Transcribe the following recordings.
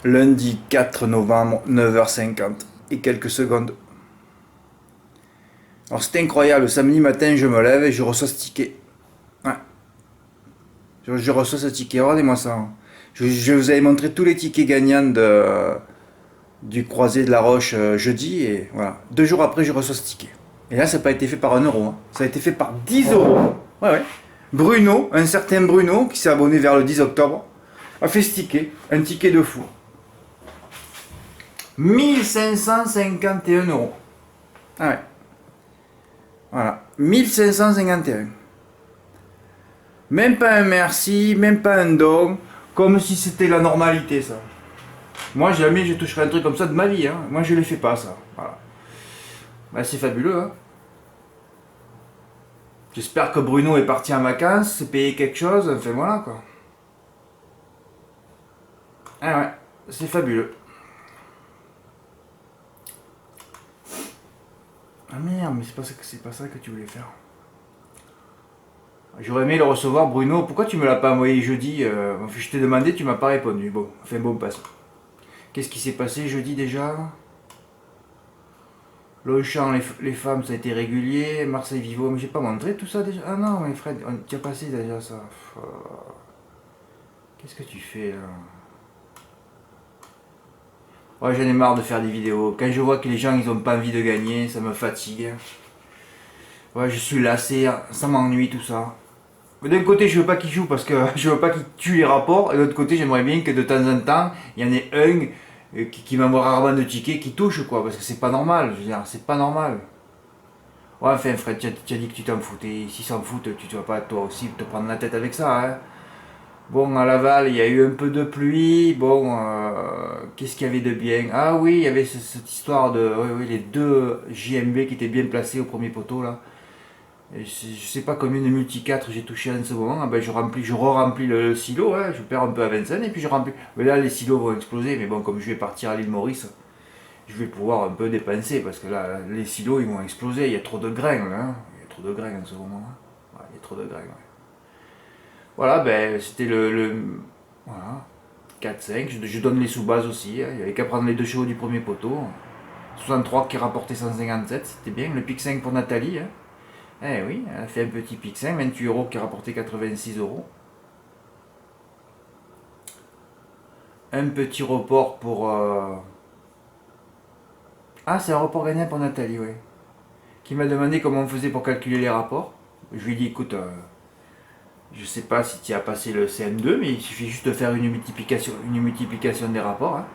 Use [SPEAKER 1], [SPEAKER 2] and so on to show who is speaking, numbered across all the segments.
[SPEAKER 1] Lundi 4 novembre, 9h50 et quelques secondes. Alors c'est incroyable, samedi matin je me lève et je reçois ce ticket. Ouais, je reçois ce ticket, regardez-moi ça. Je vous avais montré tous les tickets gagnants du croisé de la Roche jeudi et voilà. 2 jours après je reçois ce ticket. Et là ça n'a pas été fait par 1 euro, hein. Ça a été fait par 10 euros. Ouais, ouais. Bruno, un certain Bruno qui s'est abonné vers le 10 octobre, a fait ce ticket, un ticket de fou. 1551 euros. Ah ouais. Voilà. 1551. Même pas un merci, même pas un don. Comme si c'était la normalité, ça. Moi, jamais je toucherai un truc comme ça de ma vie. Hein. Moi, je ne les fais pas, ça. Voilà. Bah, c'est fabuleux. Hein. J'espère que Bruno est parti en vacances, s'est payé quelque chose. Enfin, voilà, quoi. Ah ouais. C'est fabuleux. Ah merde, mais c'est pas ça que tu voulais faire. J'aurais aimé le recevoir, Bruno. Pourquoi tu me l'as pas envoyé jeudi Je t'ai demandé, tu m'as pas répondu. Bon, enfin bon, passe. Qu'est-ce qui s'est passé jeudi déjà? Longchamp, les femmes, ça a été régulier. Marseille Vivo, mais j'ai pas montré tout ça déjà. Ah non, mais Fred, tu as passé déjà ça. Qu'est-ce que tu fais là? Ouais, j'en ai marre de faire des vidéos. Quand je vois que les gens, ils ont pas envie de gagner, ça me fatigue. Ouais, je suis lassé, ça m'ennuie tout ça. Mais d'un côté, je veux pas qu'il joue parce que je veux pas qu'il tue les rapports. Et de l'autre côté, j'aimerais bien que de temps en temps, il y en ait un qui m'envoie rarement de tickets qui touche quoi. Parce que c'est pas normal. Je veux dire, c'est pas normal. Ouais, enfin, Fred, tu as dit que tu t'en foutais. S'ils s'en foutent, tu vas pas toi aussi te prendre la tête avec ça. Hein. Bon, à Laval, il y a eu un peu de pluie. Bon, qu'est-ce qu'il y avait de bien? Ah oui, il y avait cette histoire de. Oui, oui, les deux JMB qui étaient bien placés au premier poteau là. Et je sais pas combien de multi 4 j'ai touché en ce moment. Ah ben je re-remplis le silo, hein, je perds un peu à Vincennes et puis je remplis. Mais là les silos vont exploser, mais bon comme je vais partir à l'île Maurice, je vais pouvoir un peu dépenser parce que là les silos ils vont exploser, il y a trop de grains là, hein. Il y a trop de grains en ce moment. Hein. Ouais, il y a trop de grains. Ouais. Voilà, ben c'était voilà. 4-5, je donne les sous-bases aussi, hein. Il n'y avait qu'à prendre les deux chevaux du premier poteau. 63 qui rapportait 157, c'était bien. Le pic 5 pour Nathalie. Hein. Eh oui, elle a fait un petit pic 5, 28 euros qui a rapporté 86 euros. Un petit report pour. Ah, c'est un report gagnant pour Nathalie, oui. Qui m'a demandé comment on faisait pour calculer les rapports. Je lui ai dit écoute, je sais pas si tu as passé le CM2, mais il suffit juste de faire une multiplication des rapports. Hein.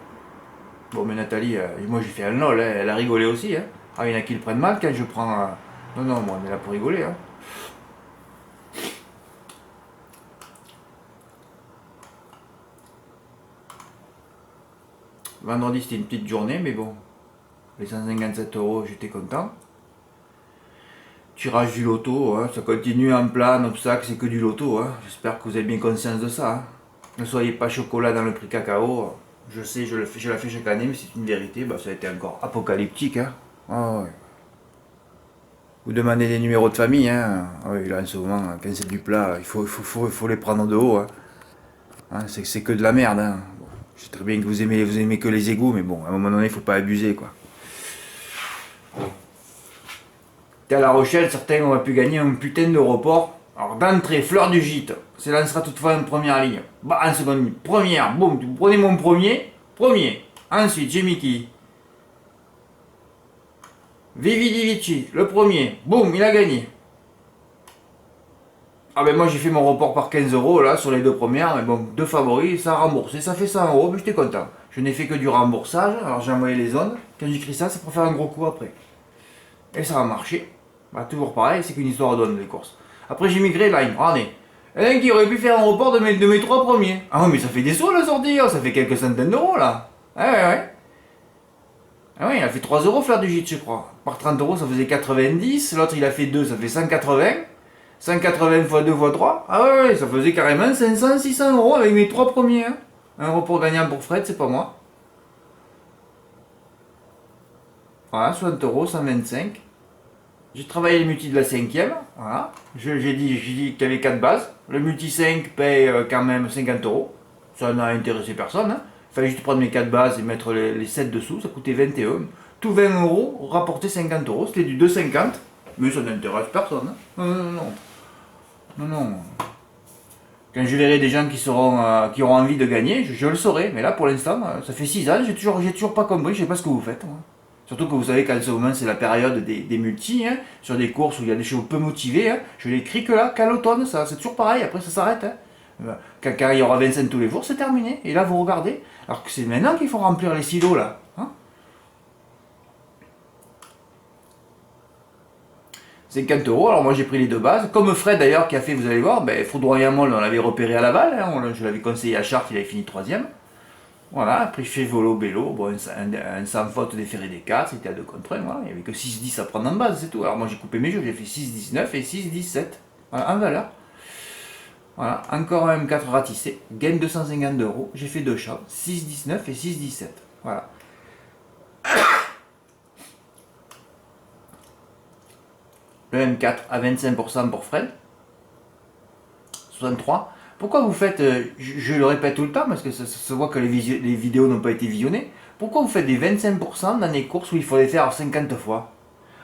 [SPEAKER 1] Bon, mais Nathalie, moi j'ai fait un lol, hein, elle a rigolé aussi. Hein. Ah, il y en a qui le prennent mal quand je prends. Non, non, moi on est là pour rigoler. Hein. Vendredi c'était une petite journée, mais bon, les 157 euros, j'étais content. Tirage du loto, hein, ça continue en plan, obstacle, c'est que du loto. Hein. J'espère que vous avez bien conscience de ça. Hein. Ne soyez pas chocolat dans le prix cacao. Je sais, je la fais chaque année, mais c'est une vérité. Bah, ça a été encore apocalyptique. Hein. Ah, ouais. Vous demandez des numéros de famille. Hein. Ah, oui, là, en ce moment, quand c'est du plat, il faut les prendre de haut. Hein. Hein, c'est que de la merde. Hein. Bon, je sais très bien que vous aimez que les égouts, mais bon, à un moment donné, il faut pas abuser. Quoi. T'es à La Rochelle, certains auraient pu gagner un putain de report. Alors d'entrée, Fleur du Gîte, s'élancera toutefois en première ligne. Bah, en seconde ligne, première, boum, vous prenez mon premier. Ensuite, j'ai Mickey. Vivi Di Vici, le premier, boum, il a gagné. Ah ben moi j'ai fait mon report par 15 euros là sur les deux premières, mais bon, deux favoris, ça a remboursé, ça fait 100 euros, mais j'étais content. Je n'ai fait que du remboursage, alors j'ai envoyé les ondes. Quand j'écris ça, c'est pour faire un gros coup après. Et ça a marché. Bah, toujours pareil, c'est qu'une histoire d'ondes les courses. Après j'ai migré line, regardez. Il y en a un qui aurait pu faire un report de mes trois premiers. Ah oui, mais ça fait des sous la sortie, ça fait quelques centaines d'euros là. Ah ouais, ouais. Ah oui, il a fait 3 euros faire du gîte, je crois. Par 30 euros, ça faisait 90. L'autre, il a fait 2, ça fait 180. 180 fois 2 fois 3. Ah ouais, ouais, ça faisait carrément 500, 600 euros avec mes 3 premiers. Hein. Un report gagnant pour Fred, c'est pas moi. Voilà, 60 euros, 125. J'ai travaillé le multi de la cinquième. Voilà. J'ai dit qu'il y avait 4 bases. Le multi 5 paye quand même 50 euros. Ça n'a intéressé personne. Hein. Il fallait juste prendre mes 4 bases et mettre les 7 dessous, ça coûtait 21. Tout 20 euros, rapportait 50 euros, c'était du 2,50. Mais ça n'intéresse personne. Hein. Non, non, non, non. Non, non. Quand je verrai des gens qui auront envie de gagner, je le saurai. Mais là, pour l'instant, ça fait 6 ans, j'ai toujours pas compris, je sais pas ce que vous faites. Moi. Surtout que vous savez qu'en ce moment, c'est la période des multis, hein, sur des courses où il y a des chevaux peu motivés. Hein. Je l'écris que là, qu'à l'automne, ça, c'est toujours pareil, après ça s'arrête. Hein. Quand il y aura 25 tous les jours, c'est terminé. Et là, vous regardez. Alors que c'est maintenant qu'il faut remplir les silos, là. Hein. 50 euros, alors moi j'ai pris les 2 bases, comme Fred d'ailleurs qui a fait, vous allez voir, Foudroyant Molle on l'avait repéré à Laval, hein, je l'avais conseillé à Chartres, il avait fini 3ème. Voilà, après je fais Volo Bello, bon, un sans faute des ferrés des 4, c'était à 2 contre 1, voilà, il n'y avait que 6-10 à prendre en base, c'est tout. Alors moi j'ai coupé mes jeux, j'ai fait 6-19 et 6-17, voilà, en valeur. Voilà, encore un M4 ratissé, gain 250 euros, j'ai fait 2 chats, 6-19 et 6-17, voilà. Le M4 à 25% pour Fred. 63. Pourquoi vous faites, je le répète tout le temps, parce que ça se voit que les vidéos n'ont pas été visionnées, pourquoi vous faites des 25% dans des courses où il faut les faire 50 fois?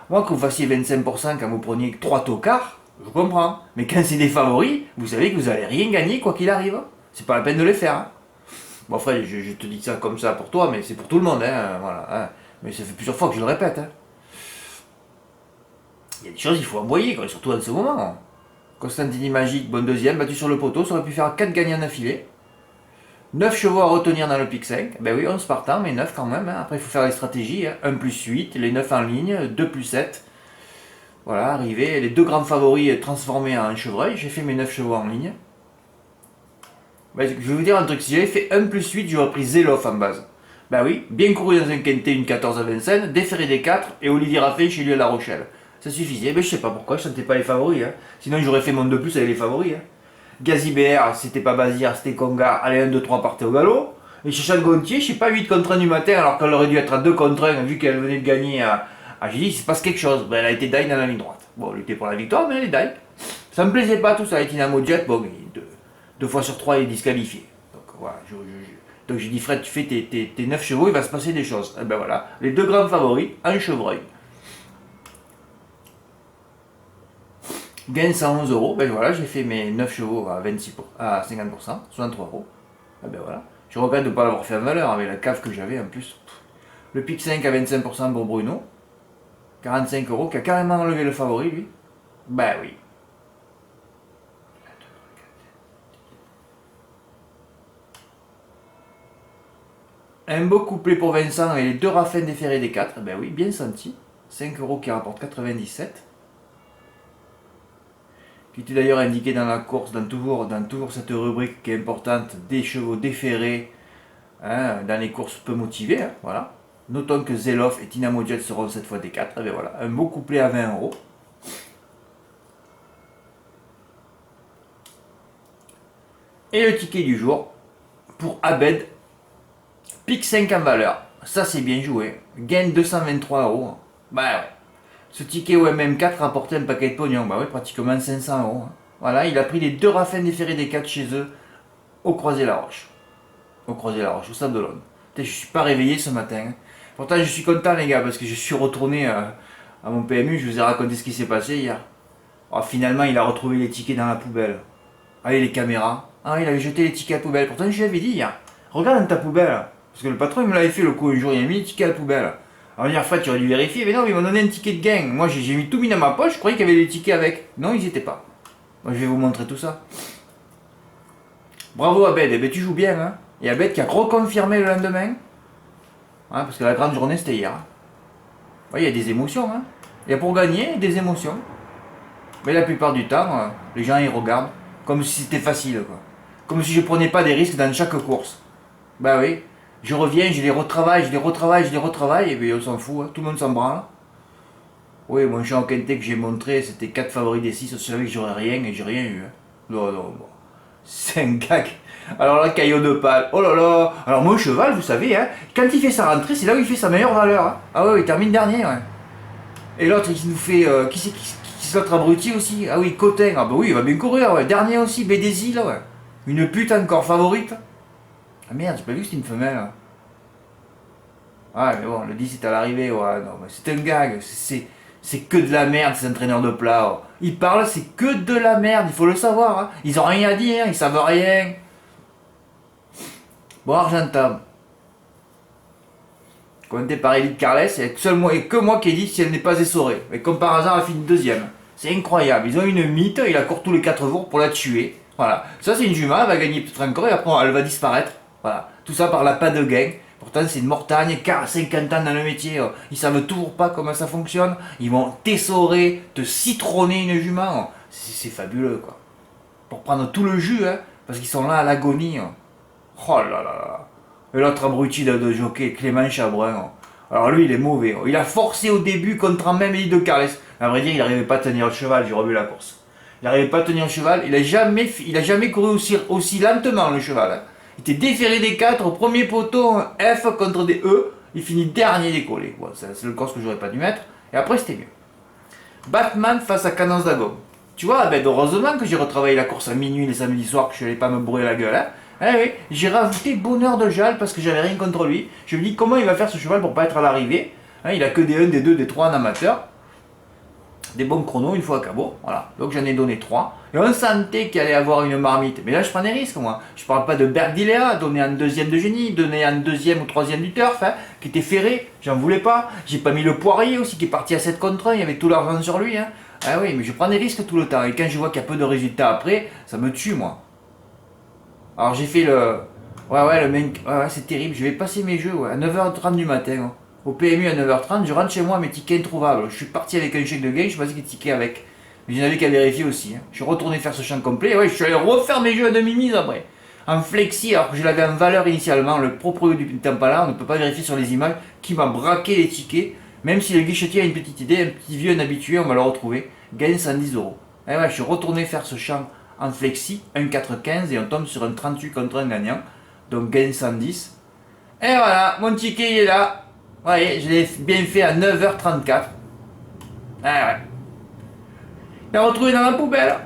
[SPEAKER 1] Moi, que vous fassiez 25% quand vous preniez 3 tocards, je comprends. Mais quand c'est des favoris, vous savez que vous n'allez rien gagner quoi qu'il arrive. C'est pas la peine de les faire. Hein. Bon, Fred, je te dis ça comme ça pour toi, mais c'est pour tout le monde. Hein, voilà, hein. Mais ça fait plusieurs fois que je le répète. Hein. Il y a des choses qu'il faut envoyer, quoi, surtout en ce moment. Constantini Magique, bon deuxième, battu sur le poteau, ça aurait pu faire 4 gagnants d'affilée. 9 chevaux à retenir dans le pic 5. Ben oui, 11 partants, mais 9 quand même. Hein. Après, il faut faire les stratégies. Hein. 1 plus 8, les 9 en ligne, 2 plus 7. Voilà, arrivé. Les 2 grands favoris transformés en chevreuil. J'ai fait mes 9 chevaux en ligne. Ben, je vais vous dire un truc. Si j'avais fait 1 plus 8, j'aurais pris Zeloff en base. Ben oui, bien couru dans un quintet, une 14 à Vincennes, déféré des 4 et Olivier Raffet chez lui à La Rochelle. Ça suffisait, mais je sais pas pourquoi, je sentais pas les favoris. Hein. Sinon j'aurais fait mon 2 plus avec les favoris. Hein. Gazibert, c'était pas Bazir, c'était Congar, allez 1, 2, 3 partez au galop. Et chez Charles Gontier, je sais pas, 8 contre 1 du matin, alors qu'elle aurait dû être à 2 contre 1, vu qu'elle venait de gagner à j'ai dit, il se passe quelque chose. Ben, elle a été die dans la ligne droite. Bon, elle était pour la victoire, mais elle est die. Ça me plaisait pas tout ça, avec Dynamo Jet, bon, 2 fois sur 3, il est disqualifié. Donc voilà, donc j'ai dit, Fred, tu fais tes 9 chevaux, il va se passer des choses. Et ben voilà, les 2 grands favoris, un chevreuil. Gain 111 euros, ben voilà, j'ai fait mes 9 chevaux à 50%, 63 euros. Et ben voilà. Je regrette de ne pas l'avoir fait en valeur avec la cave que j'avais en plus. Le pic 5 à 25% pour Bruno. 45 euros, qui a carrément enlevé le favori lui. Ben oui. Un beau couplet pour Vincent et les 2 raffins déférés des 4. Ben oui, bien senti. 5 euros qui rapporte 97. Qui était d'ailleurs indiqué dans la course, dans toujours cette rubrique qui est importante, des chevaux déférés, hein, dans les courses peu motivées, hein, voilà. Notons que Zeloff et Dynamo Jet seront cette fois des 4, et bien voilà, un beau couplet à 20 euros. Et le ticket du jour, pour Abed, pic 5 en valeur, ça c'est bien joué, gain 223 euros, bah ouais. Ce ticket au MM4 rapportait un paquet de pognon, bah oui, pratiquement 500 euros. Hein. Voilà, il a pris les 2 raffins déférés des 4 chez eux, au Croisé-la-Roche. Au Croisé-la-Roche, au Stade de l'Aune. Je suis pas réveillé ce matin. Hein. Pourtant, je suis content, les gars, parce que je suis retourné à mon PMU, je vous ai raconté ce qui s'est passé hier. Oh, finalement, il a retrouvé les tickets dans la poubelle. Ah, et les caméras. Ah, il avait jeté les tickets à la poubelle. Pourtant, je l'avais dit hier. Regarde dans ta poubelle. Parce que le patron, il me l'avait fait le coup un jour, il a mis les tickets à la poubelle. Alors, hier fois, tu aurais dû vérifier, mais non, ils m'ont donné un ticket de gain. Moi, j'ai mis tout mis dans ma poche, je croyais qu'il y avait des tickets avec. Non, ils n'y étaient pas. Moi, je vais vous montrer tout ça. Bravo Abed, eh ben, tu joues bien. Hein. Et Abed qui a reconfirmé le lendemain. Hein, parce que la grande journée, c'était hier. Il y a des émotions. Hein. Il y a pour gagner des émotions. Mais la plupart du temps, les gens, ils regardent comme si c'était facile. Quoi. Comme si je prenais pas des risques dans chaque course. Bah oui. Je reviens, je les retravaille, et bien on s'en fout, hein. Tout le monde s'en branle. Oui, mon champ quintet que j'ai montré, c'était 4 favoris des 6, je savais que j'aurais rien et j'ai rien eu. Hein. Non, bon. C'est un gag. Alors là, caillot de pâle, oh là là. Alors mon cheval, vous savez, hein, quand il fait sa rentrée, c'est là où il fait sa meilleure valeur. Hein. Ah ouais, il termine dernier, ouais. Et l'autre, il nous fait, qui c'est l'autre abruti aussi? Ah oui, Cotin, ah bah oui, il va bien courir, ouais. Dernier aussi, BDZ, là, ouais. Une pute encore favorite. Ah merde, j'ai pas vu que c'était une femelle. Hein. Ouais, mais bon, le 10 est à l'arrivée, ouais, non, mais c'est un gag. C'est que de la merde, ces entraîneurs de plat. Oh. Ils parlent, c'est que de la merde, il faut le savoir. Hein. Ils ont rien à dire, ils savent rien. Bon, Argentin. Commenté par Elite Carles, il n'y a que moi qui ai dit si elle n'est pas essorée. Mais comme par hasard, elle finit deuxième. C'est incroyable. Ils ont une mythe, il accourt tous les 4 jours pour la tuer. Voilà. Ça, c'est une jument, elle va gagner peut-être encore et après, elle va disparaître. Voilà. Tout ça par la pas de gain. Pourtant, c'est une mortagne, 50 ans dans le métier. Ils savent toujours pas comment ça fonctionne. Ils vont t'essorer, te citronner une jument. C'est fabuleux, quoi. Pour prendre tout le jus, hein, parce qu'ils sont là à l'agonie. Oh là là là. Et l'autre abruti de jockey, Clément Chabrun. Alors lui, il est mauvais. Il a forcé au début contre même Elite de Carles. À vrai dire, il n'arrivait pas à tenir le cheval, j'ai revu la course. Il n'arrivait pas à tenir le cheval. Il a jamais couru aussi lentement, le cheval. Hein. Il était déféré des 4, au premier poteau, un F contre des E. Il finit dernier décollé. Bon, c'est le course que j'aurais pas dû mettre. Et après, c'était mieux. Batman face à Cadence d'Agom. Tu vois, ben, heureusement que j'ai retravaillé la course à minuit les samedis soirs, que je n'allais pas me brûler la gueule. Hein. Eh oui, j'ai rajouté Bonheur de Jal parce que j'avais rien contre lui. Je me dis comment il va faire ce cheval pour pas être à l'arrivée. Hein, il a que des 1, des 2, des 3 en amateur. Des bons chronos une fois à cabot. Voilà. Donc j'en ai donné 3. Et on sentait qu'il allait avoir une marmite. Mais là je prends des risques moi. Je parle pas de Bergdilea, donné en deuxième de génie, donné en deuxième ou troisième du turf, hein, qui était ferré. J'en voulais pas. J'ai pas mis le Poirier aussi qui est parti à 7 contre 1. Il y avait tout l'argent sur lui. Hein. Ah oui, mais je prends des risques tout le temps. Et quand je vois qu'il y a peu de résultats après, ça me tue moi. Alors j'ai fait le... Ouais, le mec... Ouais, c'est terrible. Je vais passer mes jeux à 9h30 du matin. Hein. Au PMU à 9h30, je rentre chez moi, mes tickets introuvables. Je suis parti avec un chèque de gain, je passais les tickets avec. Mais j'en avais qu'à vérifier aussi. Hein. Je suis retourné faire ce champ complet. Ouais, je suis allé refaire mes jeux à demi-mise après. En flexi, alors que je l'avais en valeur initialement. Le propre du Tampala, on ne peut pas vérifier sur les images qui m'a braqué les tickets. Même si le guichetier a une petite idée, un petit vieux, un habitué, on va le retrouver. Gagne 110 euros. Et ouais, je suis retourné faire ce champ en flexi, 1,415 et on tombe sur un 38 contre un gagnant. Donc gain 110. Et voilà, mon ticket il est là. Vous voyez, je l'ai bien fait à 9h34. Ah ouais. Il a retrouvé dans la poubelle.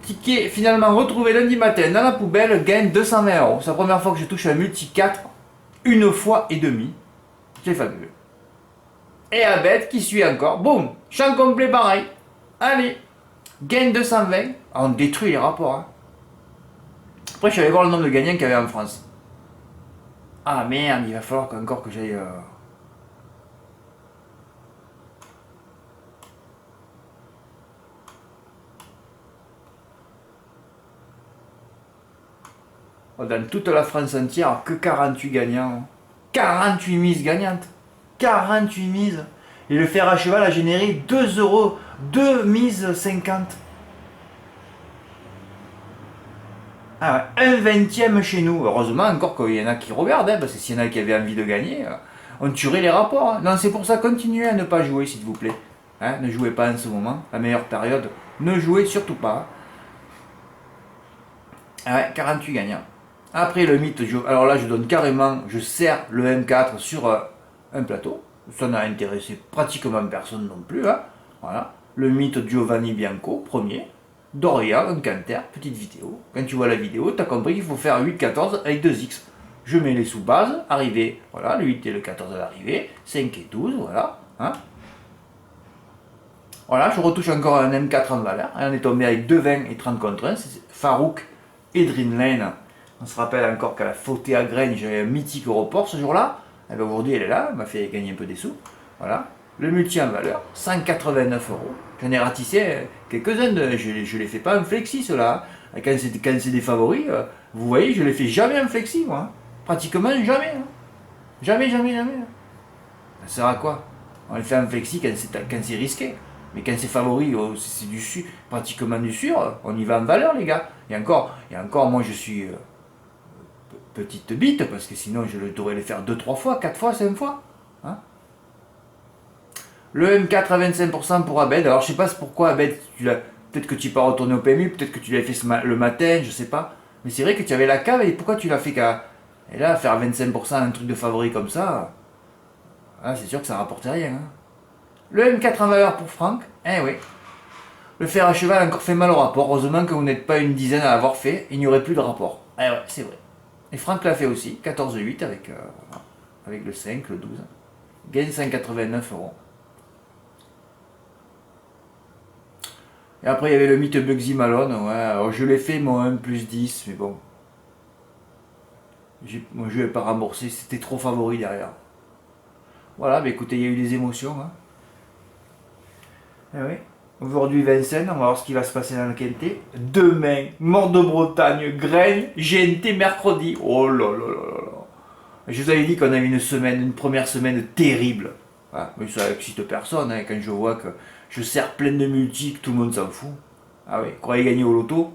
[SPEAKER 1] Ticket finalement retrouvé lundi matin dans la poubelle, gagne 220 euros. C'est la première fois que je touche un multi 4 une fois et demi. C'est fabuleux. Et à bête qui suit encore. Boum, champ complet pareil. Allez, gagne 220. Ah, on détruit les rapports. Hein. Après, je suis allé voir le nombre de gagnants qu'il y avait en France. Ah merde, il va falloir encore que j'aille... Dans toute la France entière, que 48 gagnants. 48 mises gagnantes. 48 mises. Et le fer à cheval a généré 2 euros. 2 mises 50. Ah ouais, un 20e chez nous. Heureusement encore qu'il y en a qui regardent, hein, parce que s'il y en a qui avaient envie de gagner, on tuerait les rapports. Hein. Non, c'est pour ça, continuez à ne pas jouer, s'il vous plaît. Hein, ne jouez pas en ce moment, la meilleure période. Ne jouez surtout pas. Ah ouais, 48 gagnants. Après le mythe, alors là je donne carrément, je sers le M4 sur un plateau. Ça n'a intéressé pratiquement personne non plus. Hein. Voilà. Le mythe Giovanni Bianco, premier. Doria, un canter, petite vidéo. Quand tu vois la vidéo, tu as compris qu'il faut faire 8-14 avec 2X. Je mets les sous-bases, arrivée, voilà, le 8 et le 14 à l'arrivée, 5 et 12, voilà. Hein. Voilà, je retouche encore un M4 en valeur. Et on est tombé avec 2,20 et 30 contre 1. C'est Farouk et Dream Lane. On se rappelle encore qu'à la Fautée à Graines, j'avais un mythique report ce jour-là. Et bien aujourd'hui, elle est là, elle m'a fait gagner un peu des sous. Voilà. Le multi en valeur, 189 euros. J'en ai ratissé quelques-uns, je ne les fais pas en flexi, ceux-là. Quand c'est des favoris, vous voyez, je ne les fais jamais en flexi, moi. Pratiquement jamais. Hein. Jamais. Ça sert à quoi? On les fait en flexi quand c'est risqué. Mais quand c'est favori, c'est pratiquement du sûr, on y va en valeur, les gars. Et encore, moi je suis petite bite, parce que sinon je devrais les faire 2-3 fois, 4 fois, 5 fois. Hein. Le M4 à 25% pour Abed. Alors je sais pas pourquoi Abed, peut-être que tu n'es pas retourné au PMU, peut-être que tu l'as fait le matin, je sais pas. Mais c'est vrai que tu avais la cave, et pourquoi tu l'as fait qu'à... Et là, faire 25% un truc de favori comme ça, c'est sûr que ça rapporte rien. Hein. Le M4 en valeur pour Franck, oui. Le fer à cheval a encore fait mal au rapport. Heureusement que vous n'êtes pas une dizaine à l'avoir fait, il n'y aurait plus de rapport. Ouais, c'est vrai. Et Franck l'a fait aussi, 14-8 avec le 5, le 12. Gagne 189 euros. Et après, il y avait le mythe Bugsy Malone. Ouais, alors je l'ai fait, mon 1 plus 10, mais bon. Mon jeu n'est pas remboursé, c'était trop favori derrière. Voilà, mais écoutez, il y a eu des émotions. Hein. Eh oui. Aujourd'hui, Vincennes, on va voir ce qui va se passer dans le Quintet. Demain, Mort de Bretagne, Graines, GNT mercredi. Oh là là là là là. Je vous avais dit qu'on avait une première semaine terrible. Ah, mais ça excite personne, hein, quand je vois que je sers plein de multi, que tout le monde s'en fout. Ah oui, croyez gagner au loto.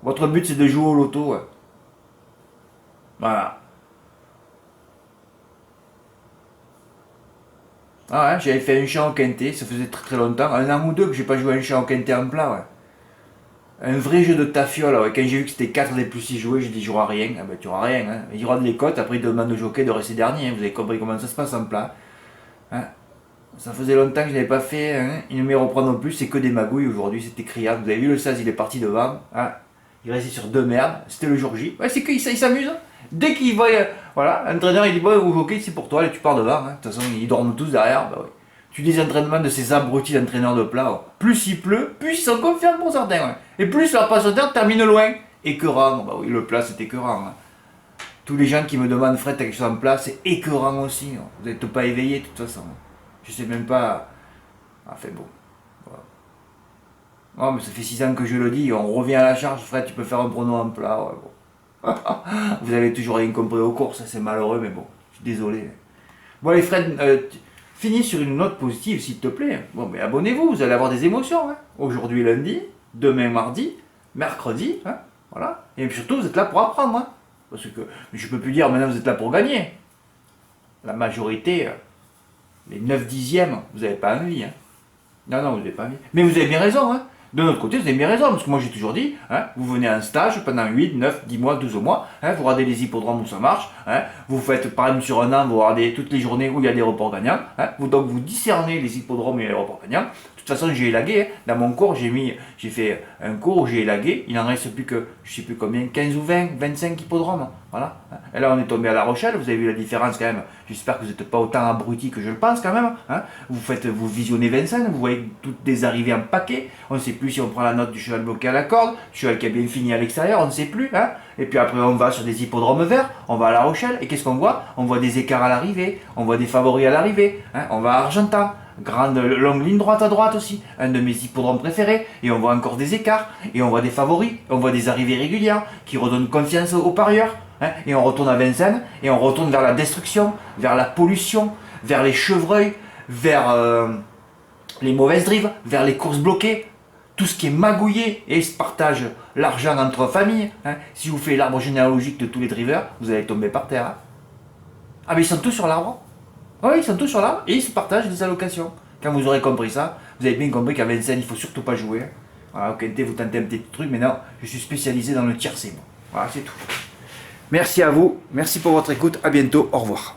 [SPEAKER 1] Votre but c'est de jouer au loto. Ouais. Voilà. Ah ouais, j'avais fait un chant au quintet, ça faisait très très longtemps, un an ou deux que j'ai pas joué un chant au quintet en plat, ouais. Un vrai jeu de tafiole, ouais. Quand j'ai vu que c'était 4 des plus 6 joués, j'ai dit je jouerai rien. Ah ben tu auras rien, hein. Il y aura de les cotes, après il demande au jockey de rester dernier, hein. Vous avez compris comment ça se passe en plat. Hein. Ça faisait longtemps que je n'avais pas fait, hein. Il ne m'y reprend non plus, c'est que des magouilles aujourd'hui, c'était criard. Vous avez vu le 16, il est parti devant. Hein. Il restait sur 2 merdes, c'était le jour J. Ouais, c'est qu'il s'amuse. Hein. Dès qu'il voit, voilà, l'entraîneur il dit bon, au jockey c'est pour toi, allez, tu pars devant. Hein. De toute façon, ils dorment tous derrière. Bah, ouais. Tu dis entraînements de ces abrutis d'entraîneurs de plat. Ouais. Plus il pleut, plus ils sont confiants pour certains. Ouais. Et plus leur passe terre termine loin. Écœurant, bah oui, le plat c'est écœurant. Hein. Tous les gens qui me demandent Fred, t'as quelque chose en plat, c'est écœurant aussi. Hein. Vous n'êtes pas éveillés de toute façon. Je sais même pas. Enfin bon. Voilà. Non, mais ça fait 6 ans que je le dis, on revient à la charge, Fred, tu peux faire un prono en plat. Ouais, bon. Vous avez toujours rien compris aux courses, c'est malheureux, mais bon, je suis désolé. Bon, allez, Fred, finis sur une note positive, s'il te plaît. Bon, mais abonnez-vous, vous allez avoir des émotions. Hein. Aujourd'hui, lundi, demain, mardi, mercredi, hein, voilà. Et surtout, vous êtes là pour apprendre. Hein. Parce que je peux plus dire, maintenant, vous êtes là pour gagner. La majorité, les 9 dixièmes, vous n'avez pas envie. Hein. Non, vous n'avez pas envie. Mais vous avez bien raison. Hein. De notre côté, vous avez bien raison, parce que moi j'ai toujours dit, hein, vous venez à un stage pendant 8, 9, 10 mois, 12 mois, hein, vous regardez les hippodromes où ça marche, hein, vous faites par exemple sur un an, vous regardez toutes les journées où il y a des reports gagnants, hein, donc vous discernez les hippodromes et les reports gagnants. De toute façon, j'ai élagué, hein. Dans mon cours, j'ai fait un cours où j'ai élagué, il n'en reste plus que, je sais plus combien, 15 ou 20, 25 hippodromes, voilà. Et là, on est tombé à La Rochelle, vous avez vu la différence quand même, j'espère que vous n'êtes pas autant abrutis que je le pense quand même, hein. Vous visionnez Vincennes, vous voyez toutes des arrivées en paquet, on ne sait plus si on prend la note du cheval bloqué à la corde, du cheval qui a bien fini à l'extérieur, on ne sait plus, hein. Et puis après, on va sur des hippodromes verts, on va à La Rochelle, et qu'est-ce qu'on voit? On voit des écarts à l'arrivée, on voit des favoris à l'arrivée, hein. On va à Argentan. Grande longue ligne droite à droite aussi, un de mes hippodromes préférés, et on voit encore des écarts, et on voit des favoris, on voit des arrivées régulières qui redonnent confiance aux parieurs, hein, et on retourne à Vincennes, et on retourne vers la destruction, vers la pollution, vers les chevreuils, vers les mauvaises drives, vers les courses bloquées, tout ce qui est magouillé, et se partage l'argent entre familles. Hein. Si vous faites l'arbre généalogique de tous les drivers, vous allez tomber par terre. Hein. Ah mais ils sont tous sur l'arbre. Oui, ils sont tous sur l'arbre et ils se partagent des allocations. Quand vous aurez compris ça, vous avez bien compris qu'à Vincennes, il ne faut surtout pas jouer. Voilà, au Quintet, vous tentez un petit truc, mais non, je suis spécialisé dans le tiercé. Voilà, c'est tout. Merci à vous, merci pour votre écoute, à bientôt, au revoir.